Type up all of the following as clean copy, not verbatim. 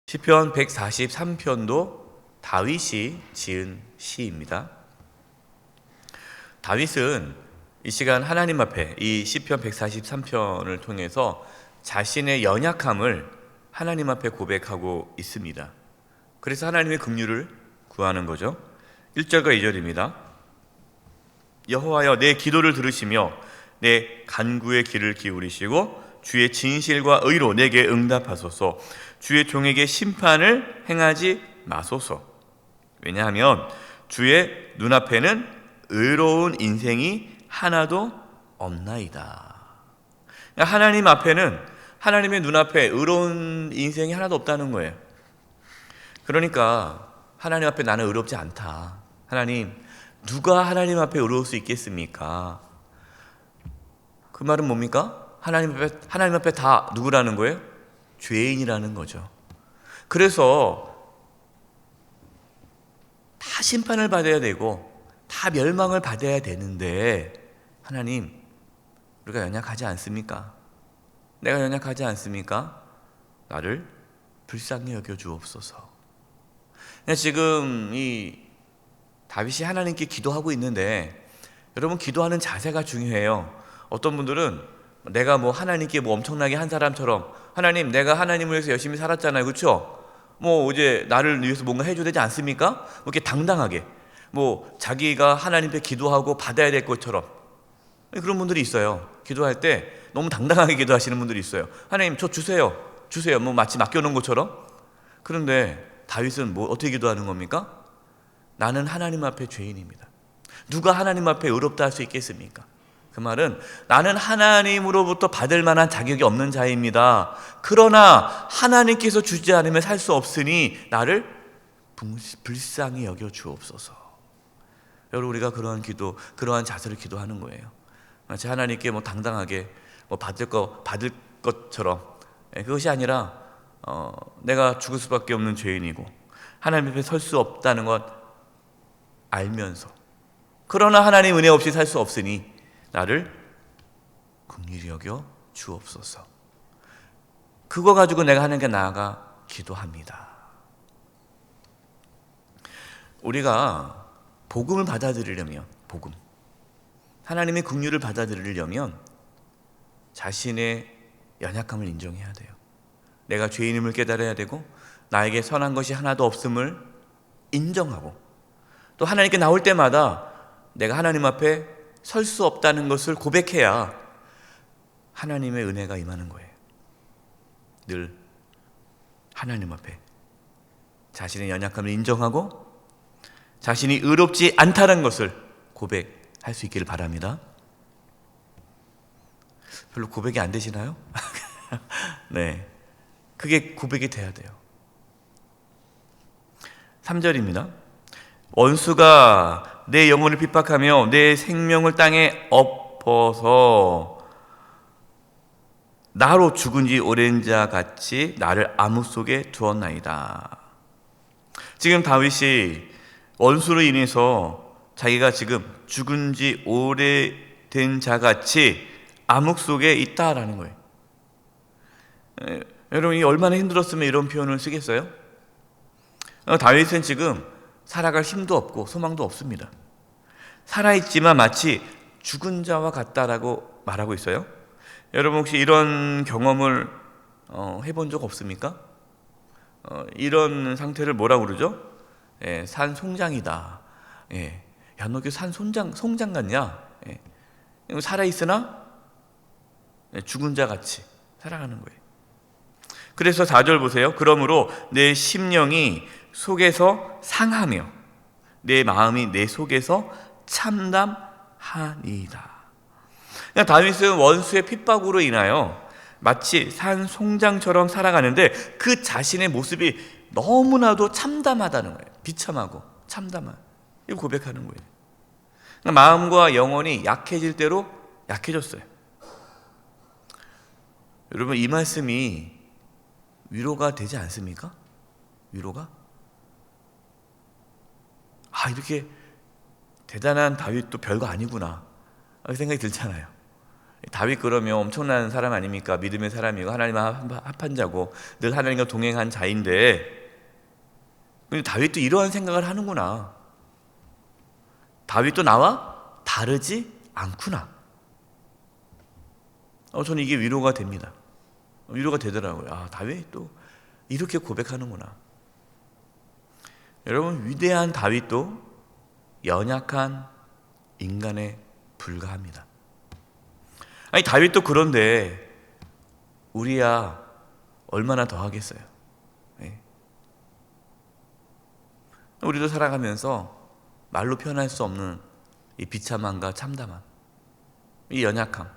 시편 143편도 다윗이 지은 시입니다. 다윗은 이 시간 하나님 앞에 이 시편 143편을 통해서 자신의 연약함을 하나님 앞에 고백하고 있습니다. 그래서 하나님의 긍휼을 구하는 거죠. 1절과 2절입니다. 여호와여, 내 기도를 들으시며 내 간구의 귀를 기울이시고 주의 진실과 의로 내게 응답하소서. 주의 종에게 심판을 행하지 마소서. 왜냐하면 주의 눈앞에는 의로운 인생이 하나도 없나이다. 하나님 앞에는, 하나님의 눈앞에 의로운 인생이 하나도 없다는 거예요. 그러니까 하나님 앞에 나는 의롭지 않다. 하나님, 누가 하나님 앞에 의로울 수 있겠습니까? 그 말은 뭡니까? 하나님 앞에 다 누구라는 거예요? 죄인이라는 거죠. 그래서 다 심판을 받아야 되고 다 멸망을 받아야 되는데, 하나님, 우리가 연약하지 않습니까? 내가 연약하지 않습니까? 나를 불쌍히 여겨 주옵소서. 지금 이 다윗이 하나님께 기도하고 있는데, 여러분, 기도하는 자세가 중요해요. 어떤 분들은 내가 하나님께 엄청나게 한 사람처럼, 하나님, 내가 하나님을 위해서 열심히 살았잖아요, 그렇죠? 이제 나를 위해서 뭔가 해줘야 되지 않습니까? 이렇게 당당하게 자기가 하나님께 기도하고 받아야 될 것처럼, 그런 분들이 있어요. 기도할 때 너무 당당하게 기도하시는 분들이 있어요. 하나님, 저 주세요, 마치 맡겨놓은 것처럼. 그런데 다윗은 어떻게 기도하는 겁니까? 나는 하나님 앞에 죄인입니다. 누가 하나님 앞에 의롭다 할 수 있겠습니까? 그 말은 나는 하나님으로부터 받을 만한 자격이 없는 자입니다. 그러나 하나님께서 주지 않으면 살 수 없으니 나를 불쌍히 여겨 주옵소서. 여러분, 우리가 그러한 기도, 그러한 자세를 기도하는 거예요. 마치 하나님께 당당하게 받을 것처럼. 그것이 아니라 내가 죽을 수밖에 없는 죄인이고 하나님 앞에 설 수 없다는 것 알면서, 그러나 하나님 은혜 없이 살 수 없으니 나를 긍휼히 여겨 주옵소서. 그거 가지고 내가 하나님께 나아가 기도합니다. 우리가 복음을 받아들이려면, 하나님의 긍휼을 받아들이려면 자신의 연약함을 인정해야 돼요. 내가 죄인임을 깨달아야 되고 나에게 선한 것이 하나도 없음을 인정하고, 또 하나님께 나올 때마다 내가 하나님 앞에 설 수 없다는 것을 고백해야 하나님의 은혜가 임하는 거예요. 늘 하나님 앞에 자신의 연약함을 인정하고 자신이 의롭지 않다는 것을 고백할 수 있기를 바랍니다. 별로 고백이 안 되시나요? 네, 그게 고백이 돼야 돼요. 3절입니다. 원수가 내 영혼을 핍박하며 내 생명을 땅에 엎어서 나로 죽은 지 오랜 자 같이 나를 암흑 속에 두었나이다. 지금 다윗이 원수로 인해서 자기가 지금 죽은 지 오래된 자 같이 암흑 속에 있다라는 거예요. 여러분이 얼마나 힘들었으면 이런 표현을 쓰겠어요? 다윗은 지금 살아갈 힘도 없고 소망도 없습니다. 살아있지만 마치 죽은 자와 같다라고 말하고 있어요. 여러분, 혹시 이런 경험을 해본 적 없습니까? 이런 상태를 뭐라고 그러죠? 산송장이다. 야, 너 송장 같냐? 살아있으나 죽은 자 같이 살아가는 거예요. 그래서 4절 보세요. 그러므로 내 심령이 속에서 상하며 내 마음이 내 속에서 참담하니이다. 다윗은 원수의 핍박으로 인하여 마치 산 송장처럼 살아가는데 그 자신의 모습이 너무나도 참담하다는 거예요. 비참하고 참담한, 이거 고백하는 거예요. 마음과 영혼이 약해질 대로 약해졌어요. 여러분, 이 말씀이 위로가 되지 않습니까? 위로가? 이렇게 대단한 다윗도 별거 아니구나, 그 생각이 들잖아요. 다윗 그러면 엄청난 사람 아닙니까? 믿음의 사람이고 하나님과 합한 자고 늘 하나님과 동행한 자인데, 근데 다윗도 이러한 생각을 하는구나. 다윗도 나와 다르지 않구나. 저는 이게 위로가 됩니다. 위로가 되더라고요. 다윗도 이렇게 고백하는구나. 여러분, 위대한 다윗도 연약한 인간에 불과합니다. 아니, 다윗도 그런데 우리야 얼마나 더 하겠어요. 네. 우리도 살아가면서 말로 표현할 수 없는 이 비참함과 참담함, 이 연약함,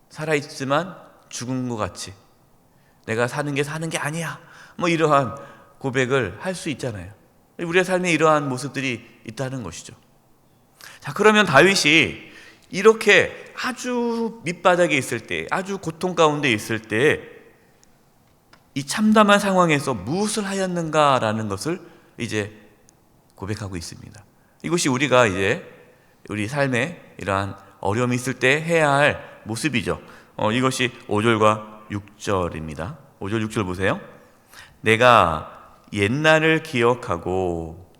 살아있지만 죽은 것 같이 내가 사는 게 아니야, 뭐 이러한 고백을 할 수 있잖아요. 우리의 삶에 이러한 모습들이 있다는 것이죠. 자, 그러면 다윗이 이렇게 아주 밑바닥에 있을 때, 아주 고통 가운데 있을 때 이 참담한 상황에서 무엇을 하였는가라는 것을 이제 고백하고 있습니다. 이것이 우리가 이제 우리 삶에 이러한 어려움이 있을 때 해야 할 모습이죠. 이것이 5절과 6절입니다. 5절 6절 보세요. 내가 옛날을 기억하고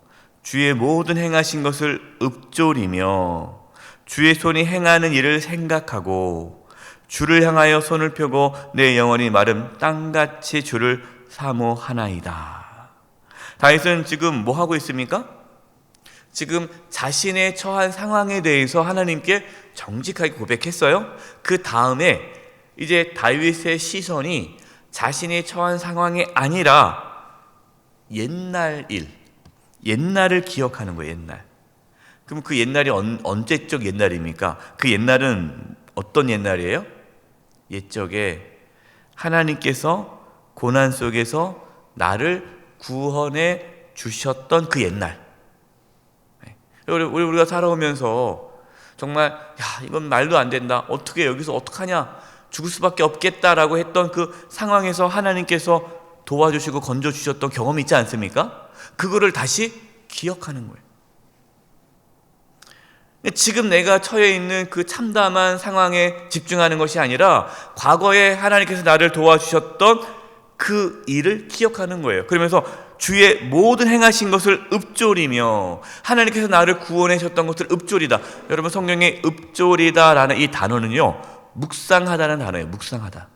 주의 모든 행하신 것을 읊조리며 주의 손이 행하는 일을 생각하고 주를 향하여 손을 펴고 내 영혼이 마른 땅같이 주를 사모하나이다. 다윗은 지금 뭐 하고 있습니까? 지금 자신의 처한 상황에 대해서 하나님께 정직하게 고백했어요. 그 다음에 이제 다윗의 시선이 자신의 처한 상황이 아니라 옛날 일, 옛날을 기억하는 거예요. 옛날. 그럼 그 옛날이 언제적 옛날입니까? 그 옛날은 어떤 옛날이에요? 옛적에 하나님께서 고난 속에서 나를 구원해 주셨던 그 옛날. 우리가 살아오면서 정말 이건 말도 안 된다, 어떻게 여기서 어떡하냐, 죽을 수밖에 없겠다라고 했던 그 상황에서 하나님께서 도와주시고 건져주셨던 경험이 있지 않습니까? 그거를 다시 기억하는 거예요. 지금 내가 처해 있는 그 참담한 상황에 집중하는 것이 아니라 과거에 하나님께서 나를 도와주셨던 그 일을 기억하는 거예요. 그러면서 주의 모든 행하신 것을 읊조리며 하나님께서 나를 구원해 주셨던 것을 읊조리다. 여러분, 성경에 읊조리다라는 이 단어는요, 묵상하다는 단어예요. 묵상하다.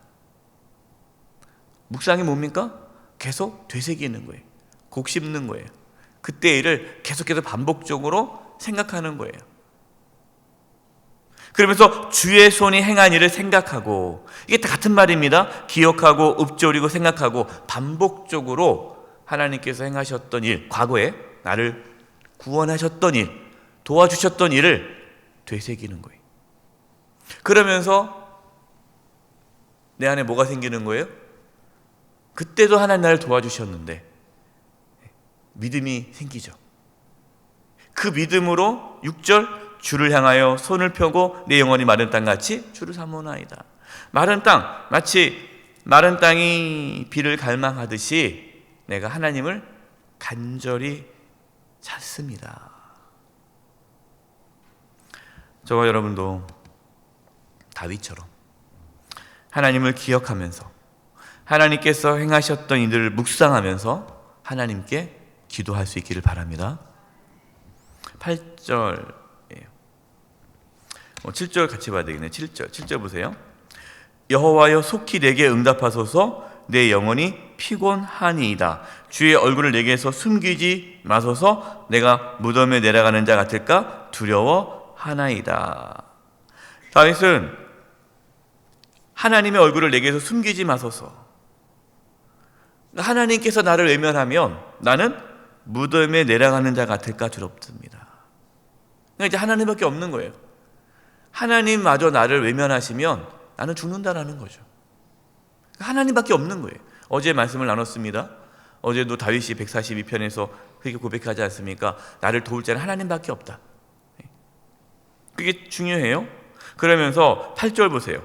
묵상이 뭡니까? 계속 되새기는 거예요. 곱씹는 거예요. 그때 일을 계속해서 반복적으로 생각하는 거예요. 그러면서 주의 손이 행한 일을 생각하고, 이게 다 같은 말입니다. 기억하고 읊조리고 생각하고 반복적으로 하나님께서 행하셨던 일, 과거에 나를 구원하셨던 일, 도와주셨던 일을 되새기는 거예요. 그러면서 내 안에 뭐가 생기는 거예요? 그때도 하나님 나를 도와주셨는데 믿음이 생기죠. 그 믿음으로 6절 주를 향하여 손을 펴고 내 영혼이 마른 땅같이 주를 사모나이다. 마른 땅, 마치 마른 땅이 비를 갈망하듯이 내가 하나님을 간절히 찾습니다. 저와 여러분도 다윗처럼 하나님을 기억하면서 하나님께서 행하셨던 이들을 묵상하면서 하나님께 기도할 수 있기를 바랍니다. 8절 7절 같이 봐야 되겠네요. 7절 보세요. 여호와여 속히 내게 응답하소서. 내 영혼이 피곤하니이다. 주의 얼굴을 내게서 숨기지 마소서. 내가 무덤에 내려가는 자 같을까 두려워하나이다. 다윗은 하나님의 얼굴을 내게서 숨기지 마소서. 하나님께서 나를 외면하면 나는 무덤에 내려가는 자 같을까 두렵습니다. 그러니까 이제 하나님밖에 없는 거예요. 하나님마저 나를 외면하시면 나는 죽는다라는 거죠. 하나님밖에 없는 거예요. 어제 말씀을 나눴습니다. 어제도 다윗이 142편에서 그렇게 고백하지 않습니까? 나를 도울 자는 하나님밖에 없다. 그게 중요해요. 그러면서 8절 보세요.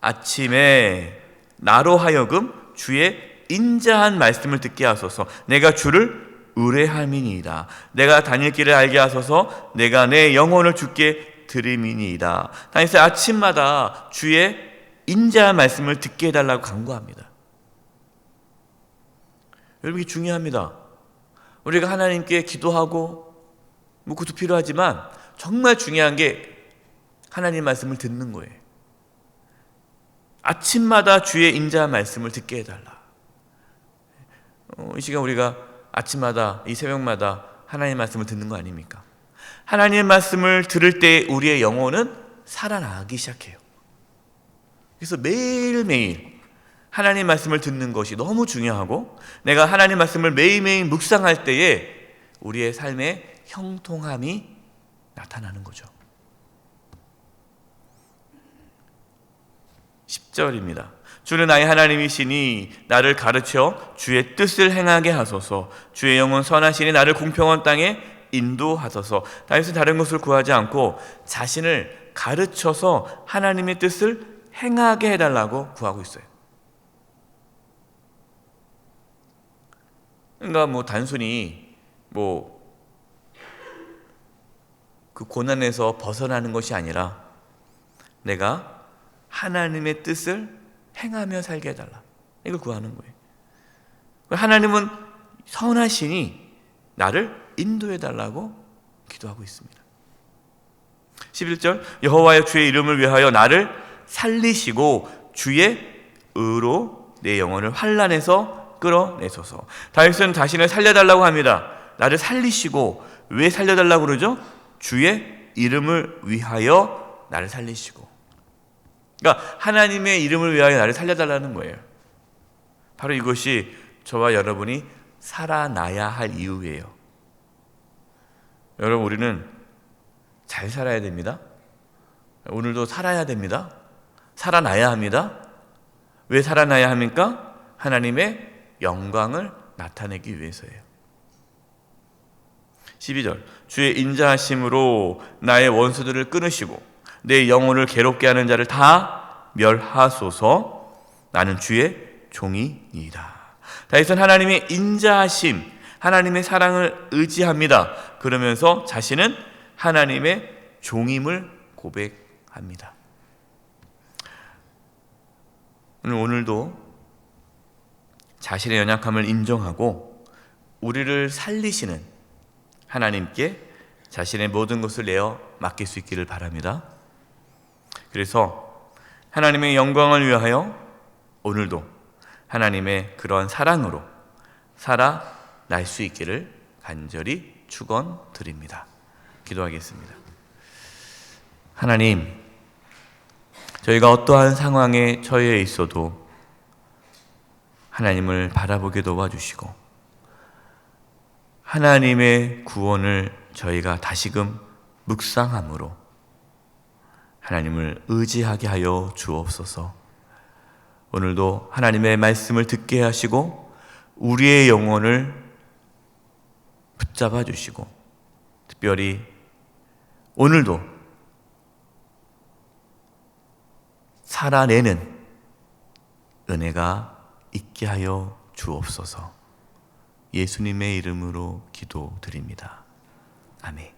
아침에 나로 하여금 주의 인자한 말씀을 듣게 하소서. 내가 주를 의뢰함이니이다. 내가 다닐 길을 알게 하소서. 내가 내 영혼을 주께 드림이니이다. 다윗은 아침마다 주의 인자한 말씀을 듣게 해달라고 간구합니다. 여러분, 이게 중요합니다. 우리가 하나님께 기도하고 그것도 필요하지만 정말 중요한 게 하나님 말씀을 듣는 거예요. 아침마다 주의 인자한 말씀을 듣게 해달라. 이 시간 우리가 아침마다, 이 새벽마다 하나님 말씀을 듣는 거 아닙니까? 하나님 말씀을 들을 때 우리의 영혼은 살아나기 시작해요. 그래서 매일매일 하나님 말씀을 듣는 것이 너무 중요하고, 내가 하나님 말씀을 매일매일 묵상할 때에 우리의 삶에 형통함이 나타나는 거죠. 10절입니다. 주는 나의 하나님이시니 나를 가르쳐 주의 뜻을 행하게 하소서. 주의 영은 선하시니 나를 공평한 땅에 인도하소서. 다윗은 다른 것을 구하지 않고 자신을 가르쳐서 하나님의 뜻을 행하게 해달라고 구하고 있어요. 그러니까 단순히 그 고난에서 벗어나는 것이 아니라 내가 하나님의 뜻을 행하며 살게 해달라, 이걸 구하는 거예요. 하나님은 선하시니 나를 인도해달라고 기도하고 있습니다. 11절, 여호와여 주의 이름을 위하여 나를 살리시고 주의 의로 내 영혼을 환난에서 끌어내소서. 다윗은 자신을 살려달라고 합니다. 나를 살리시고, 왜 살려달라고 그러죠? 주의 이름을 위하여 나를 살리시고. 그러니까 하나님의 이름을 위하여 나를 살려달라는 거예요. 바로 이것이 저와 여러분이 살아나야 할 이유예요. 여러분, 우리는 잘 살아야 됩니다. 오늘도 살아야 됩니다. 살아나야 합니다. 왜 살아나야 합니까? 하나님의 영광을 나타내기 위해서예요. 12절, 주의 인자하심으로 나의 원수들을 끊으시고 내 영혼을 괴롭게 하는 자를 다 멸하소서. 나는 주의 종이니이다. 다윗은 하나님의 인자하심, 하나님의 사랑을 의지합니다. 그러면서 자신은 하나님의 종임을 고백합니다. 오늘도 자신의 연약함을 인정하고 우리를 살리시는 하나님께 자신의 모든 것을 내어 맡길 수 있기를 바랍니다. 그래서 하나님의 영광을 위하여 오늘도 하나님의 그러한 사랑으로 살아날 수 있기를 간절히 축원드립니다. 기도하겠습니다. 하나님, 저희가 어떠한 상황에 처해 있어도 하나님을 바라보게 도와주시고 하나님의 구원을 저희가 다시금 묵상함으로 하나님을 의지하게 하여 주옵소서. 오늘도 하나님의 말씀을 듣게 하시고 우리의 영혼을 붙잡아 주시고, 특별히 오늘도 살아내는 은혜가 있게 하여 주옵소서. 예수님의 이름으로 기도드립니다. 아멘.